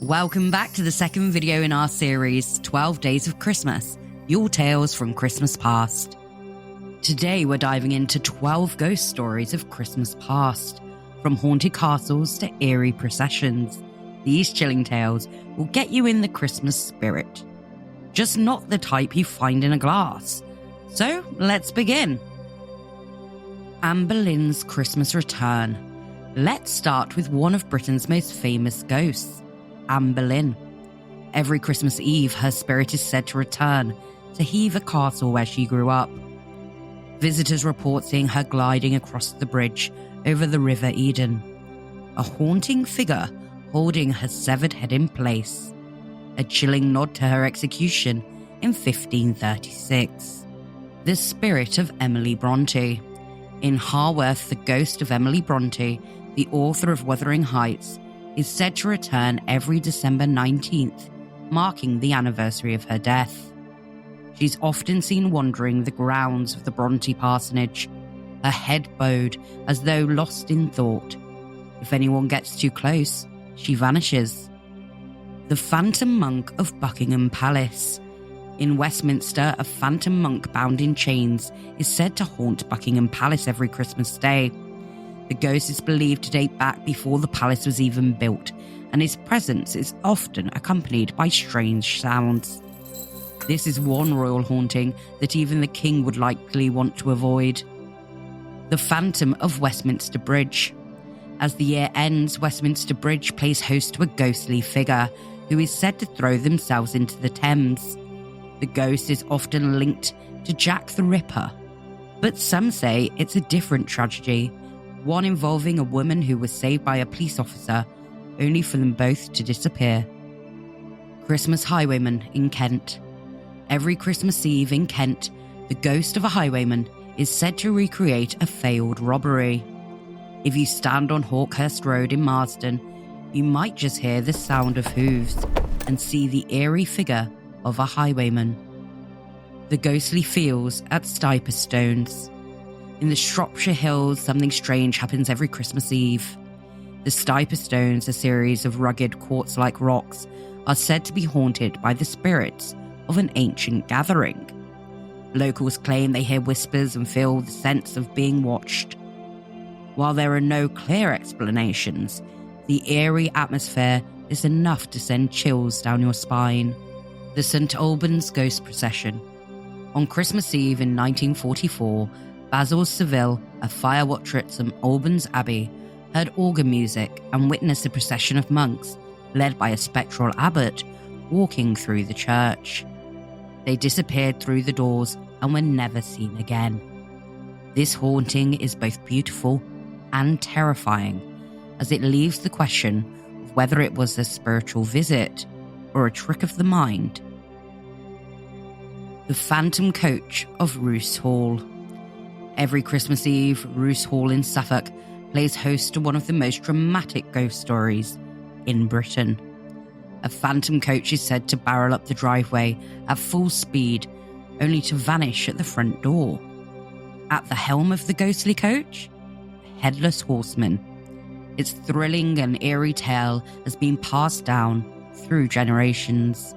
Welcome back to the second video in our series, 12 Days of Christmas, your tales from Christmas past. Today we're diving into 12 ghost stories of Christmas past, from haunted castles to eerie processions. These chilling tales will get you in the Christmas spirit, just not the type you find in a glass. So let's begin. Anne Boleyn's Christmas Return. Let's start with one of Britain's most famous ghosts, Anne Boleyn. Every Christmas Eve, her spirit is said to return to Hever Castle where she grew up. Visitors report seeing her gliding across the bridge over the River Eden, a haunting figure holding her severed head in place, a chilling nod to her execution in 1536. The spirit of Emily Brontë. In Haworth, the ghost of Emily Brontë, the author of Wuthering Heights, is said to return every December 19th, marking the anniversary of her death. She's often seen wandering the grounds of the Brontë parsonage, her head bowed as though lost in thought. If anyone gets too close, she vanishes. The Phantom Monk of Buckingham Palace. In Westminster, a phantom monk bound in chains is said to haunt Buckingham Palace every Christmas Day. The ghost is believed to date back before the palace was even built, and his presence is often accompanied by strange sounds. This is one royal haunting that even the king would likely want to avoid. The Phantom of Westminster Bridge. As the year ends, Westminster Bridge plays host to a ghostly figure who is said to throw themselves into the Thames. The ghost is often linked to Jack the Ripper, but some say it's a different tragedy, one involving a woman who was saved by a police officer, only for them both to disappear. Christmas Highwayman in Kent. Every Christmas Eve in Kent, the ghost of a highwayman is said to recreate a failed robbery. If you stand on Hawkhurst Road in Marsden, you might just hear the sound of hooves and see the eerie figure of a highwayman. The ghostly fields at Stiperstones. In the Shropshire Hills, something strange happens every Christmas Eve. The Stiperstones, a series of rugged quartz-like rocks, are said to be haunted by the spirits of an ancient gathering. Locals claim they hear whispers and feel the sense of being watched. While there are no clear explanations, the eerie atmosphere is enough to send chills down your spine. The St. Albans Ghost Procession. On Christmas Eve in 1944, Basil Seville, a fire watcher at St. Albans Abbey, heard organ music and witnessed a procession of monks, led by a spectral abbot, walking through the church. They disappeared through the doors and were never seen again. This haunting is both beautiful and terrifying, as it leaves the question of whether it was a spiritual visit or a trick of the mind. The Phantom Coach of Roos Hall. Every Christmas Eve, Roos Hall in Suffolk plays host to one of the most dramatic ghost stories in Britain. A phantom coach is said to barrel up the driveway at full speed, only to vanish at the front door. At the helm of the ghostly coach, a headless horseman. Its thrilling and eerie tale has been passed down through generations.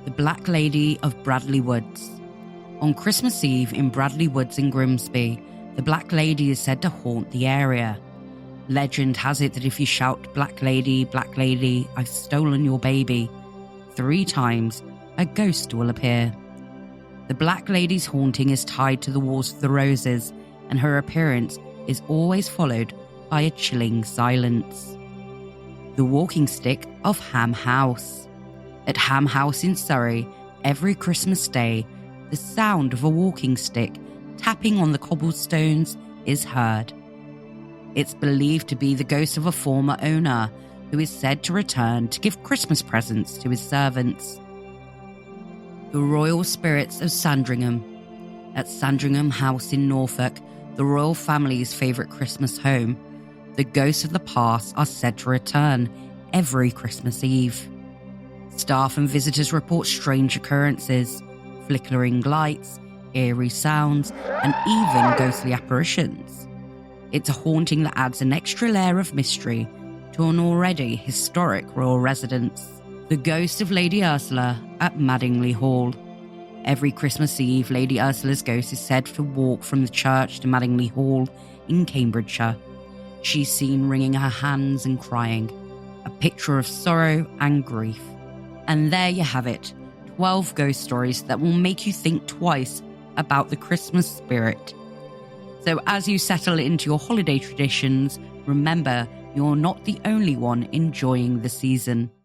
The Black Lady of Bradley Woods. On Christmas Eve in Bradley Woods in Grimsby, the Black Lady is said to haunt the area. Legend has it that if you shout, Black Lady, I've stolen your baby," 3 times, a ghost will appear. The Black Lady's haunting is tied to the Wars of the Roses, and her appearance is always followed by a chilling silence. The Walking Stick of Ham House. At Ham House in Surrey, every Christmas Day, the sound of a walking stick tapping on the cobblestones is heard. It's believed to be the ghost of a former owner who is said to return to give Christmas presents to his servants. The Royal Spirits of Sandringham. At Sandringham House in Norfolk, the royal family's favourite Christmas home, the ghosts of the past are said to return every Christmas Eve. Staff and visitors report strange occurrences, flickering lights, eerie sounds, and even ghostly apparitions. It's a haunting that adds an extra layer of mystery to an already historic royal residence, the ghost of Lady Ursula at Madingley Hall. Every Christmas Eve, Lady Ursula's ghost is said to walk from the church to Madingley Hall in Cambridgeshire. She's seen wringing her hands and crying, a picture of sorrow and grief. And there you have it, 12 ghost stories that will make you think twice about the Christmas spirit. So as you settle into your holiday traditions, remember you're not the only one enjoying the season.